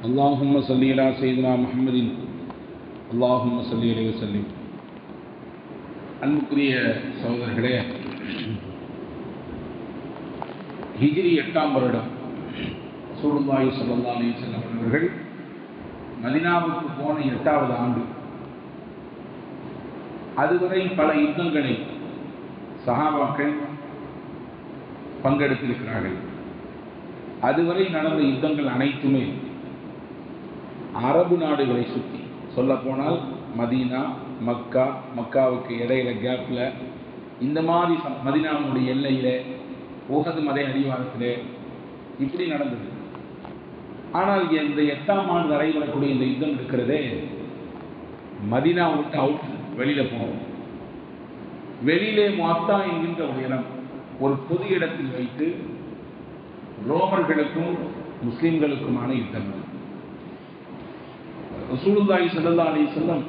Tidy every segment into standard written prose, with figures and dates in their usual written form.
அல்லாஹும்ம ஸல்லி அலா சய்யிதினா முஹம்மதின் அல்லாஹும்ம ஸல்லி அலைஹி வஸல்லிம். அன்புக்குரிய சகோதரர்களே, ஹிஜ்ரி 8ஆம் வருடம் ரசூலுல்லாஹி ஸல்லல்லாஹு அலைஹி வஸல்லம் அவர்கள் மதீனாவுக்கு போன 8வது ஆண்டு. அதுவரை பல யுத்தங்களை சஹாபாக்கள் பங்கெடுத்திருக்கிறார்கள். அதுவரை நடந்த யுத்தங்கள் அனைத்துமே அரபு நாடுகளை சுற்றி, சொல்லப்போனால் மதீனா, மக்கா, மக்காவுக்கு இடையில கேப்பில், இந்த மாதிரி மதீனாவுடைய எல்லையில், உஹது மலை அடிவாரத்தில் இப்படி நடந்தது. ஆனால் இந்த 8ஆம் ஆண்டு நடைபெறக்கூடிய இந்த யுத்தம் இருக்கிறதே, மதீனா விட்டு அவுட், வெளியில் போனோம். வெளியிலே முஅத்தா என்கின்ற ஒரு இடம், ஒரு பொது இடத்தில் வைத்து ரோமர்களுக்கும் முஸ்லிம்களுக்குமான யுத்தம். ரசூலுல்லாஹி ஸல்லல்லாஹு அலைஹி வஸல்லம்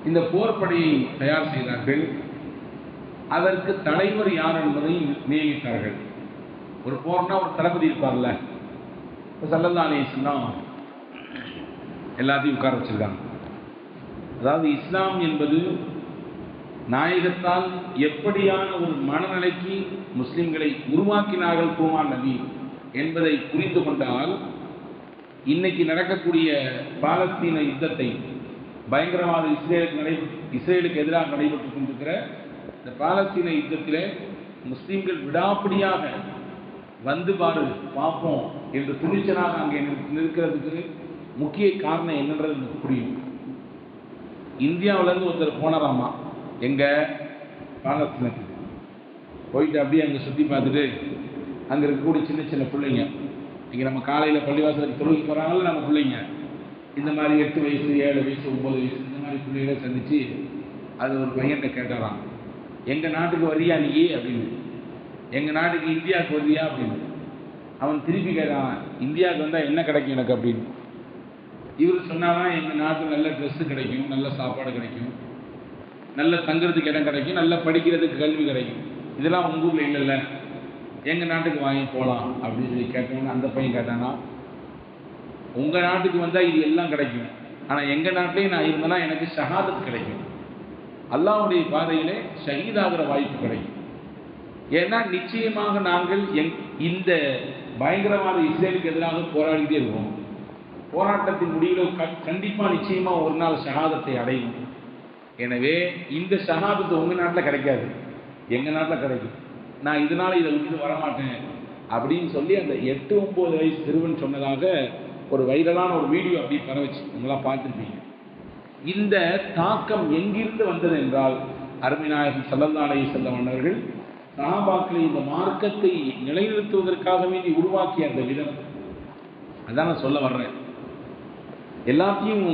இந்த போர்ப்படையை தயார் செய்தார்கள். அதற்கு தலைவர் யார் என்பதை நியமித்தார்கள். ஒரு போர்னா ஒரு தளபதி இருப்பார்ல, ஸல்லல்லாஹு அலைஹி வஸல்லம் எல்லாத்தையும் உட்கார வச்சிருக்காங்க. அதாவது இஸ்லாம் என்பது நாயகத்தால் எப்படியான ஒரு மனநிலைக்கு முஸ்லிம்களை உருவாக்கினார்கள் குர்ஆன் நபி என்பதை புரிந்து கொண்டால், இன்னைக்கு நடக்கக்கூடிய பாலஸ்தீன யுத்தத்தை, பயங்கரவாத இஸ்ரேலுக்கு எதிராக நடைபெற்றுக் கொண்டிருக்கிற இந்த பாலஸ்தீன யுத்தத்தில் முஸ்லிம்கள் விடாப்பிடியாக வந்து பாரு பார்ப்போம் என்று துணிச்சலாக அங்கே நிற்கிறதுக்கு முக்கிய காரணம் என்னன்றது எனக்கு புரியும். இந்தியாவிலேருந்து ஒருத்தர் போனாராமா எங்க பாலஸ்தீனத்துக்கு போயிட்டு அப்படியே அங்கே சுற்றி பார்த்துட்டு, அங்கே இருக்கக்கூடிய சின்ன சின்ன பிள்ளைங்க, இங்கே நம்ம காலையில் பள்ளிவாசலுக்கு தொழுகி போகிறாங்கள நம்ம பிள்ளைங்க, இந்த மாதிரி 8 வயசு 7 வயசு 9 வயசு இந்த மாதிரி பிள்ளைகளை சந்தித்து அது ஒரு பையன்கிட்ட கேட்டாராம், எங்கள் நாட்டுக்கு வரியா நீ அப்படின்னு, எங்கள் நாட்டுக்கு இந்தியாவுக்கு வரியா அப்படின்னு. அவன் திருப்பி கேட்டான், இந்தியாவுக்கு வந்தால் என்ன கிடைக்கும் எனக்கு அப்படின்னு. இவர் சொன்னாதான் எங்கள் நாட்டில் நல்ல ட்ரெஸ்ஸு கிடைக்கும், நல்ல சாப்பாடு கிடைக்கும், நல்ல தங்குறதுக்கு இடம் கிடைக்கும், நல்ல படிக்கிறதுக்கு கல்வி கிடைக்கும். இதெல்லாம் உங்கள் ஊரில் இல்லைல்ல, எங்கள் நாட்டுக்கு வாங்கி போகலாம் அப்படின்னு சொல்லி கேட்டோன்னு அந்த பையன் கேட்டானா, உங்கள் நாட்டுக்கு வந்தால் இது எல்லாம் கிடைக்கும், ஆனால் எங்கள் நாட்டிலேயே நான் இருந்தேன்னா எனக்கு ஷஹாதத் கிடைக்கும், அல்லாஹ்வுடைய பாதையிலே ஷஹீதாகிற வாய்ப்பு கிடைக்கும். ஏன்னா நிச்சயமாக நாங்கள் இந்த பயங்கரவாத இஸ்ரேலுக்கு எதிராக போராடிட்டே இருக்கோம். போராட்டத்தின் முடிவில் கண்டிப்பாக நிச்சயமாக ஒரு நாள் ஷஹாதத்தை அடையும். எனவே இந்த ஷஹாதத்து உங்கள் நாட்டில் கிடைக்காது, எங்கள் நாட்டில் கிடைக்கும், நான் இதனால் இதை விட்டு வரமாட்டேன் அப்படின்னு சொல்லி அந்த 8-9 வயசு சிறுவன் சொன்னதாக ஒரு வைரலான ஒரு வீடியோ அப்படி பரவச்சு, உங்களாம் பார்த்துருப்பீங்க. இந்த தாக்கம் எங்கிருந்து வந்தது என்றால், அருமைநாயகம் ஸல்லல்லாஹு அலைஹி வஸல்லம் அவர்கள் சஹாபாக்களை இந்த மார்க்கத்தை நிலைநிறுத்துவதற்காக வேண்டி உருவாக்கிய அந்த விதம், அதான் நான் சொல்ல வர்றேன். எல்லாத்தையும்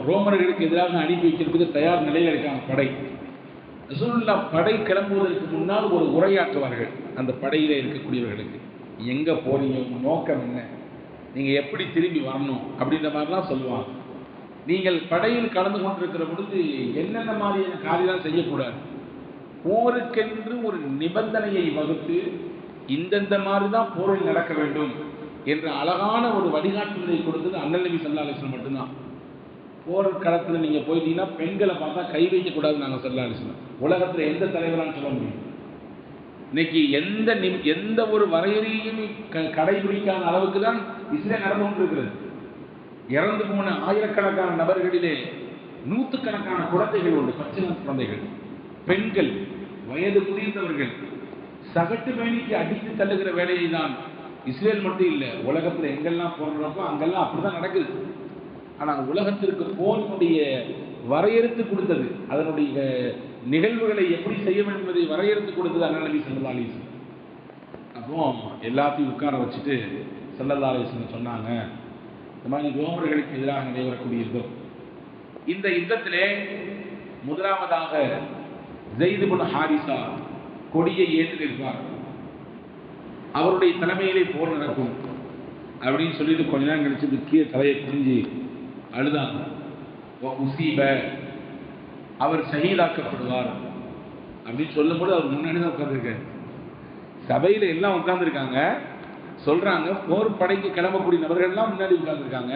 ரோமர்களுக்கு எதிராக அனுப்பி வைக்கிறதுக்கு தயார் நிலையில் இருக்காங்க படை. ரசூலுல்லாஹ் படை கிளம்புவதற்கு முன்னால் ஒரு உரையாற்றுவார்கள் அந்த படையில் இருக்கக்கூடியவர்களுக்கு. எங்கே போறீங்க, உங்கள் நோக்கம் என்ன, நீங்கள் எப்படி திரும்பி வரணும் அப்படின்ற மாதிரிலாம் சொல்லுவாங்க. நீங்கள் படையில் கலந்து கொண்டிருக்கிற பொழுது என்னென்ன மாதிரியான காரியெல்லாம் செய்யக்கூடாது, போருக்கென்று ஒரு நிபந்தனையை வகுத்து இந்தந்த மாதிரி தான் போரில் நடக்க வேண்டும் என்ற அழகான ஒரு வழிகாட்டுதலை கொடுத்தது அண்ணல் நபி ஸல்லல்லாஹு அலைஹி வஸல்லம் மட்டும்தான். போர்க்களத்தில் நீங்கள் போயிட்டீங்கன்னா பெண்களை பார்த்தா கை வைக்கக்கூடாது நாங்கள் ஸல்லல்லாஹு அலைஹி வஸல்லம். உலகத்தில் எந்த தலைவரான்னு சொல்ல முடியும்? இன்னைக்கு எந்த ஒரு வரையறையும் கடைபிடிக்காத அளவுக்கு தான் இஸ்ரேல் நடந்து கொண்டிருக்கிறது. இறந்து போன ஆயிரக்கணக்கான நபர்களிலே நூற்றுக்கணக்கான குழந்தைகள் உண்டு, பச்சை குழந்தைகள், பெண்கள், வயது முதிர்ந்தவர்கள். சகட்டு வேலைக்கு அடித்து தள்ளுகிற வேலையை தான் இஸ்ரேல் மட்டும் இல்லை, உலகத்தில் எங்கெல்லாம் போடுறப்போ அங்கெல்லாம் அப்படிதான் நடக்குது. ஆனால் உலகத்திற்கு போரினுடைய வரையறுத்து கொடுத்தது, அதனுடைய நிகழ்வுகளை எப்படி செய்ய வேண்டும் என்பதை வரையறுத்து கொடுத்தது அண்ணல் நபி ஸல்லல்லாஹு அலைஹி வஸல்லம். அப்போ எல்லாத்தையும் உட்கார வச்சுட்டு ஸல்லல்லாஹு அலைஹி வஸல்லம் சொன்னாங்க, இந்த மாதிரி ரோமர்களுக்கு எதிராக நடைபெறக்கூடிய யுத்தம், இந்த யுத்தத்திலே முதலாவதாக ஸைத் இப்னு ஹாரிஸா கொடியை ஏற்றி நிற்பார், அவருடைய தலைமையிலே போர் நடக்கும் அப்படின்னு சொல்லிட்டு கொஞ்ச நேரம் கழிச்சு கீழே தலையை குனிஞ்சு அழுதாங்க. அவர் ஷஹீதாக்கப்படுவார் அப்படின்னு சொல்லும்போது அவர் முன்னாடி தான் உட்கார்ந்துருக்காரு. சபையில் எல்லாம் உட்கார்ந்துருக்காங்க, சொல்றாங்க. போர் படைக்கு கிளம்பக்கூடிய நபர்கள்லாம் முன்னாடி உட்கார்ந்துருக்காங்க.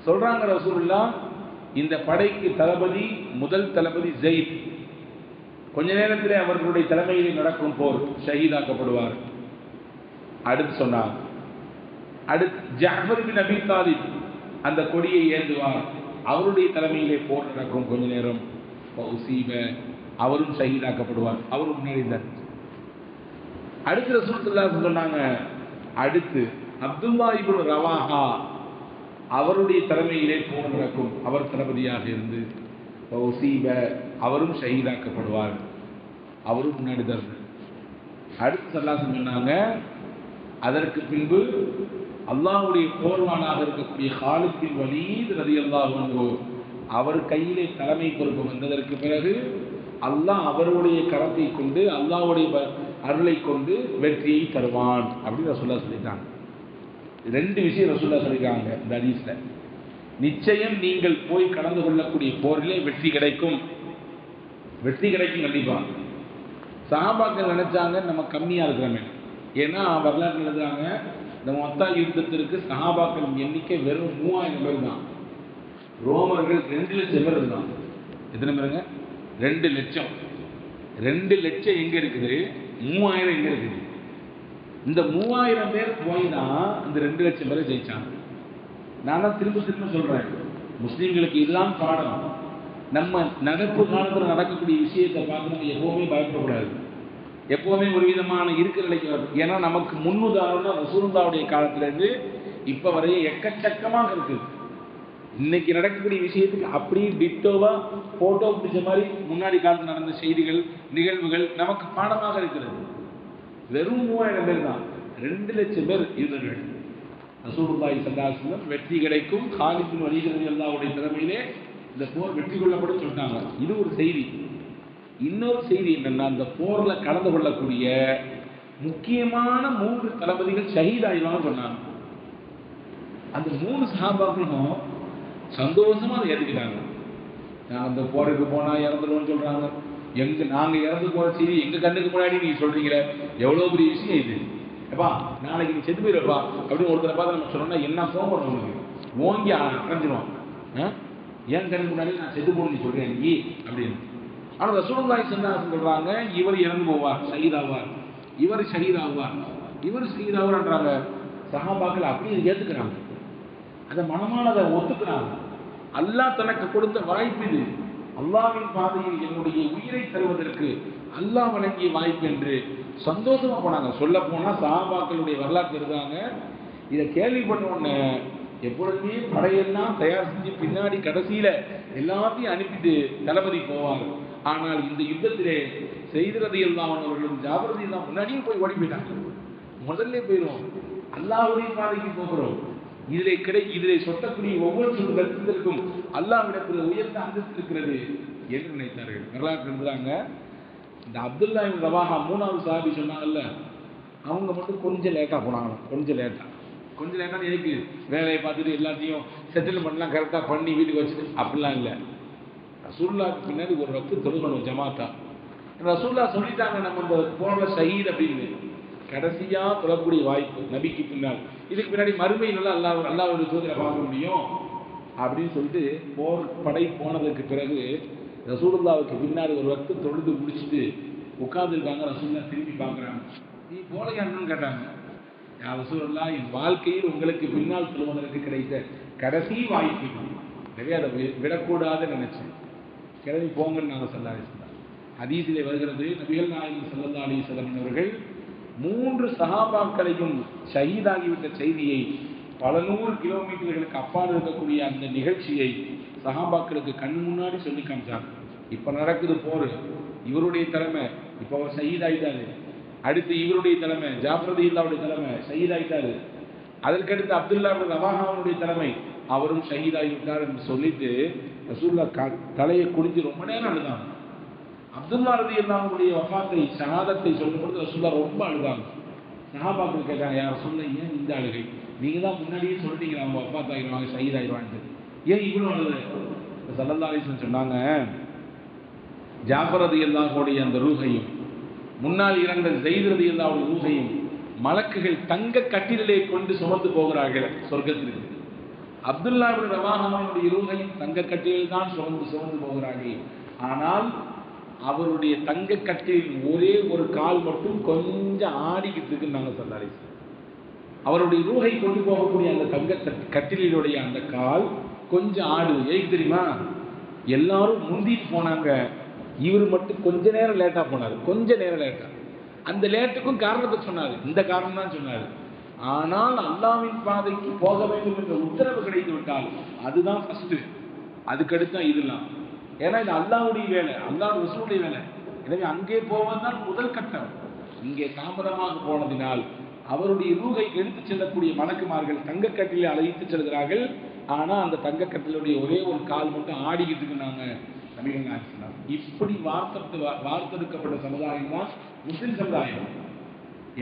சொல்றாங்க ரசூலுல்லாஹ், இந்த படைக்கு தளபதி, முதல் தளபதி ஜெயித். கொஞ்ச நேரத்திலே அவர்களுடைய தலைமையில் நடக்கும் போர், ஷஹீதாக்கப்படுவார். அடுத்து சொன்னார், அடுத்து ஜஅஃபர் பின் அபி தாலிப் அந்த கொடியை ஏந்துவார், அவருடைய தலைமையிலே போர் நடக்கும் கொஞ்ச நேரம். உசீப, அவரும் ஷஹீதாக்கப்படுவார், அவரும் முன்னாடி இருந்தார். அடுத்து ரசூலுல்லாஹ் சொன்னாங்க, அடுத்து அப்துல்லா இப்னு ரவாஹா அவருடைய தலைமையிலே போர் நடக்கும், அவர் தளபதியாக இருந்து உசீப, அவரும் ஷஹீதாக்கப்படுவார், அவரும் முன்னாடி தான். அடுத்து ஸல்லல்லாஹு சொன்னாங்க, அதற்கு பின்பு அல்லாஹ்வுடைய போர்வானாக இருக்கக்கூடிய காலித் பின் வலீத் ரலியல்லாஹு அன்ஹு அவர் கையிலே தலைமை பொறுப்பு வந்ததற்கு பிறகு அல்லாஹ் அவருடைய கரத்தை கொண்டு, அல்லாஹ்வுடைய அருளை கொண்டு வெற்றியை தருவான் அப்படின்னு ரசூலுல்லாஹ் சொல்லிட்டாங்க. ரெண்டு விஷயம் ரசூலுல்லாஹ் சொல்லிருக்காங்க இந்த ஹதீஸ்ல. நிச்சயம் நீங்கள் போய் கலந்து கொள்ளக்கூடிய போரிலே வெற்றி கிடைக்கும், வெற்றி கிடைக்கும் கண்டிப்பா. சஹாபாக்கள் நினைச்சாங்க நம்ம கம்மியா இருக்கிறோமே, ஏன்னா வரலாறு எழுதுறாங்க, இந்த மொத்த யுத்தத்திற்கு சஹாபாக்கள் எண்ணிக்கை வெறும் 3000 பேர் தான். ரோமர்கள் 2 லட்சம் பேர் இருந்தாங்க. எத்தனை பேருங்க? 2 லட்சம். 2 லட்சம் எங்க இருக்குது? 3000 எங்க இருக்குது? இந்த 3000 பேர் போய் தான் இந்த 2 லட்சம் பேரை ஜெயிச்சாங்க. நான் தான் திரும்ப திரும்ப சொல்றேன், முஸ்லீம்களுக்கு இதுதான் பாடம். நம்ம நடப்பு காலத்தில் நடக்கக்கூடிய விஷயத்தை பார்த்து நம்ம எப்பவுமே பயப்படக்கூடாது, எப்பவுமே ஒரு விதமான இருக்கிற நிலைக்கு வரும். ஏன்னா நமக்கு முன்னுதாரணம் ரசூலுல்லாஹ்வுடைய காலத்திலேருந்து இப்போ வரைய எக்கச்சக்கமாக இருக்குது. இன்னைக்கு நடக்கக்கூடிய விஷயத்துக்கு அப்படியே டிட்டோவா போட்டோ பிடிச்ச மாதிரி முன்னாடி காலத்தில் நடந்த செய்திகள், நிகழ்வுகள் நமக்கு பாடமாக இருக்கிறது. வெறும் 3000 பேர் தான், 2 லட்சம் பேர் யூதர்கள். ரசூலுல்லாஹி ஸல்லல்லாஹு அலைஹி வஸல்லம் வெற்றி கிடைக்கும், காலித் பின் வலீத் ரலியல்லாஹுடைய தலைமையிலே இந்த போர் வெற்றி கொள்ளப்படும் சொல்லிட்டாங்க. இது ஒரு செய்தி. இன்னொரு செய்தி என்னன்னா, அந்த போர்ல கலந்து கொள்ளக்கூடிய முக்கியமான 3 தளபதிகள் ஷஹீத் ஆயிடுவாங்கன்னு சொன்னாங்க. அந்த 3 சஹாபாக்களும் சந்தோஷமா அதை ஏற்றுக்கிட்டாங்க. நாங்கள் அந்த போருக்கு போனா இறந்துடுவோம்னு சொல்றாங்க. நாங்க இறந்து போற செய்தி எங்க கண்ணுக்கு முன்னாடி நீங்க சொல்றீங்களே, எவ்வளவு பெரிய விஷயம் இது. எப்பா நாளைக்கு நீ செத்து போயிருப்பா அப்படின்னு ஒருத்தரை பார்த்து நம்ம சொன்னோம்னா என்ன போகணும், உங்களுக்கு ஓங்கி அடைஞ்சிருவான். ஏன் கண்ணுக்கு முன்னாடி நான் செத்து போகணும் நீ சொல்றேன் நீ அப்படின்னு. ஆனால் ரசூலுல்லாஹி ஸல்லல்லாஹு அலைஹி வஸல்லம் சொல்றாங்க, இவர் இறந்து போவார், ஷஹீதாவார், இவர் ஷஹீதாவார், இவர் ஷஹீதாவார்ன்றாங்க. சஹாபாக்கள் அப்படியே ஏற்றுக்கிறாங்க, அதை மனமான அதை ஒத்துக்கிறாங்க. அல்லாஹ் தனக்கு கொடுத்த வாய்ப்பு இது, அல்லாஹ்வின் பாதையில் என்னுடைய உயிரை தருவதற்கு அல்லாஹ் வழங்கிய வாய்ப்பு என்று சந்தோஷமா போனாங்க. சொல்ல போனா சஹாபாக்களுடைய வரலாற்று இருந்தாங்க. இதை கேள்விப்பட்ட உடனே எப்பொழுதுமே படையெல்லாம் தயார் செஞ்சு பின்னாடி கடைசியில எல்லாத்தையும் அனுப்பிட்டு தளபதி போவாங்க. ஆனால் இந்த யுத்தத்திலே ஸைத் ரலியல்லாஹு அன்ஹு அவர்களும் ஜாஃபர் ரலியல்லாஹு முன்னாடியே போய் ஓடி போயிட்டாங்க. முதல்ல போயிடுவோம், அல்லாஹ்வுடைய பாதைக்கு போகிறோம். இதிலே சொட்டக்கூடிய ஒவ்வொரு கருத்திற்கும் அல்லாஹ்விடத்தில் உயர்ந்த அந்தஸ்து இருக்கிறது என்று நினைத்தார்கள். வரலாற்று இருந்தாங்க. இந்த அப்துல்லா இப்னு ரவாஹா 3வது சஹாபி சொன்னாங்கல்ல, அவங்க மட்டும் கொஞ்சம் லேட்டாக போனாங்களாம். கொஞ்சம் லேட்டாக எதுக்கு வேலையை பார்த்துட்டு எல்லாத்தையும் செட்டில் பண்ணலாம், கரெக்டாக பண்ணி வீட்டுக்கு வச்சுட்டு அப்படிலாம் இல்லை. ரசூலுல்லாஹ்க்கு பின்னாடி ஒரு ரத்து தொழுகணும் ஜமாத்தா. ரசூலுல்லாஹ் சொல்லிட்டாங்க, நம்ம இந்த போன ஷஹீத் அப்படின்னு கடைசியாக தொழக்கூடிய வாய்ப்பு நபிக்கு பின்னால். இதுக்கு பின்னாடி மறுமையில அல்லாஹ்வுடைய தூதரை பார்க்க முடியும் அப்படின்னு சொல்லிட்டு போர் படை போனதுக்கு பிறகு ரசூலுல்லாஹ்வுக்கு பின்னாடி ஒரு வக்து தொழுது முடிச்சுட்டு உட்கார்ந்துருக்காங்க. ரசூலுல்லாஹ் திரும்பி பார்க்குறாங்க, நீ போலையான்னு கேட்டாங்க. யா ரசூலுல்லாஹ், என் வாழ்க்கையில் உங்களுக்கு பின்னால் சொல்வதற்கு கிடைத்த கடைசி வாய்ப்பு, எனவே அதை விடக்கூடாதுன்னு நினைச்சேன், கிளம்பி போங்கன்னு நாங்கள் ஸல்லல்லாஹு அலைஹி வஸல்லம். ஹதீஸிலே வருகிறது, நபிகள் நாயகம் ஸல்லல்லாஹு அலைஹி வஸல்லம் அவர்கள் 3 சஹாபாக்களையும் ஷஹீதாகிவிட்ட செய்தியை பல 100 கிலோமீட்டர்களுக்கு அப்பால் இருக்கக்கூடிய அந்த நிகழ்ச்சியை சஹாபாக்களுக்கு கண் முன்னாடி சொல்லி காமிச்சாங்க. இப்போ நடக்குது போர், இவருடைய தலைமை, இப்போ அவர் ஷஹீதாயிட்டாரு. அடுத்து இவருடைய தலைமை ஜாஃபர் ரலியல்லாஹுடைய தலைமை ஷஹீதாயிட்டாரு. அதற்கடுத்து அப்துல்லா இப்னு ரவாஹாவுடைய தலைமை, அவரும் ஷஹீதாகிவிட்டார் என்று சொல்லிட்டு ரசூலுல்லாஹ் தலையை குனிஞ்சு ரொம்ப நேரம் அழுதாங்க. அப்துல்லா ரலியல்லாஹுடைய வஃபாத்தை ஷஹாதத்தை சொல்லும்போது ரசூலுல்லாஹ் ரொம்ப அழுதாங்க. சஹாபாக்கள் கேட்டாங்க, யா ரசூலுல்லாஹ், ஏன் இந்த அழுகை? நீங்க தான் முன்னாடியே சொல்லிட்டீங்க அவங்க வஃபாத் ஆகிடுவாங்க, ஷஹீத் ஆகிடுவான்ட்டு, ஏன் இவ்வளோ அழுது? ஸல்லல்லாஹு அலைஹி வஸல்லம் சொன்னாங்க, ஜாஃபர் ரலியல்லாஹுடைய அந்த ரூஹையும் முன்னால் இறந்த ஸைத் ரலியல்லாஹுடைய ரூஹையும் மலக்குகள் தங்க கட்டிலே கொண்டு சுமந்து போகிறார்கள் சொர்க்கத்திற்கு. அப்துல்லா இப்னு ரவாஹாவுடைய ரூஹையும் தங்க கட்டிலில் தான் சுமந்து போகிறார்கள். ஆனால் அவருடைய தங்க கட்டிலின் ஒரே ஒரு கால் மட்டும் கொஞ்சம் ஆடிக்கிட்டு இருக்குன்னு நாங்கள் சொன்னாலே. அவருடைய ரூஹை கொண்டு போகக்கூடிய அந்த தங்க கட்டிலுடைய அந்த கால் கொஞ்சம் ஆடுது. ஏன் தெரியுமா? எல்லாரும் முந்திட்டு போனாங்க, இவர் மட்டும் கொஞ்ச நேரம் லேட்டா போனார். கொஞ்ச நேரம் லேட்டா. அந்த லேட்டுக்கும் காரணத்தை சொன்னார், இந்த காரணம் தான் சொன்னார். ஆனால் அல்லாஹ்வின் பாதைக்கு போக வேண்டும் என்ற உத்தரவு கிடைத்து விட்டால் அதுதான் ஃபர்ஸ்ட், அதுக்கடுத்து தான் இதெல்லாம். ஏன்னா இது அல்லாஹ்வுடைய வேலை, அல்லாஹ் ரசூலுடைய வேலை. எனவே அங்கே போவதுதான் முதல் கட்டம். இங்கே தாமதமாக போனதினால் அவருடைய ரூஹை எடுத்து செல்லக்கூடிய மலக்குமார்கள் தங்கக்கட்டிலே அழைத்து செல்கிறார்கள். ஆனால் அந்த தங்கக்கட்டிலுடைய ஒரே ஒரு கால் மட்டும் ஆடிக்கிட்டு இருக்குன்னாங்க நபிகள் நாயகம் சொன்னார். இப்படி வார்த்தெடுக்கப்பட்ட சமுதாயம் தான் முஸ்லிம் சமுதாயம்.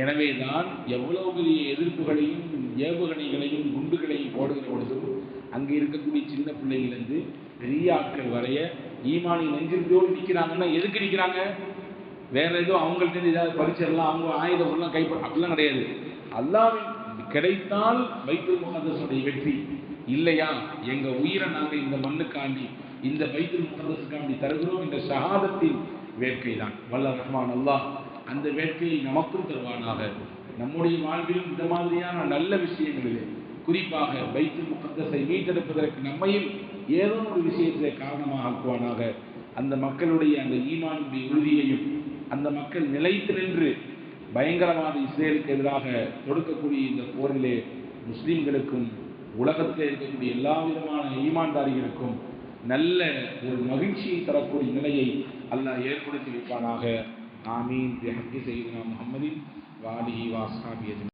எனவே தான் எவ்வளவு பெரிய எதிர்ப்புகளையும் ஏவுகணைகளையும் குண்டுகளையும் போடுகிற பொழுதும் அங்கே இருக்கக்கூடிய சின்ன பிள்ளைகளிலிருந்து பெரிய ஆட்கள் வரைய ஈமானி நெஞ்சிலோடு நிற்கிறாங்கன்னா எதுக்கு நிற்கிறாங்க? வேற ஏதோ அவங்கள்ட்ட ஏதாவது பரிசெல்லாம் அவங்க ஆயுதங்கள்லாம் கைப்பற்ற அப்படிலாம் கிடையாது. அல்லாஹ்வின் கிடைத்தால் பைத்துல் முகத்தஸுடைய வெற்றி, இல்லையா எங்க உயிரை நாங்கள் இந்த மண்ணுக்காண்டி இந்த பைத்துல் முகத்தஸுக்காண்டி தருகிறோம் என்ற ஷஹாதத்தின் வேட்கை தான். வல்ல ரஹ்மான் அல்லாஹ் அந்த வேட்கையை நமக்கும் தருவானாக. நம்முடைய வாழ்விலும் இந்த மாதிரியான நல்ல விஷயங்களிலே குறிப்பாக பைத்துல் முகத்தஸை மீட்டெடுப்பதற்கு நம்மையும் ஏதோ ஒரு விஷயத்தை காரணமாக ஆக்குவானாக. அந்த மக்களுடைய அந்த ஈமானுடைய உறுதியையும் அந்த மக்கள் நிலைத்து நின்று பயங்கரவாத இஸ்ரேலுக்கு எதிராக தொடுக்கக்கூடிய இந்த போரிலே முஸ்லிம்களுக்கும் உலகத்தில் இருக்கக்கூடிய எல்லா விதமான ஈமான்தாரிகளுக்கும் நல்ல ஒரு மகிழ்ச்சியை தரக்கூடிய நிலையை அல்லாஹ் ஏற்படுத்தி வைப்பானாக. ஆமீன். பிஹக்கி சய்யிதுனா முஹம்மதின் வ ஆலிஹி வ அஸ்ஹாபிஹி.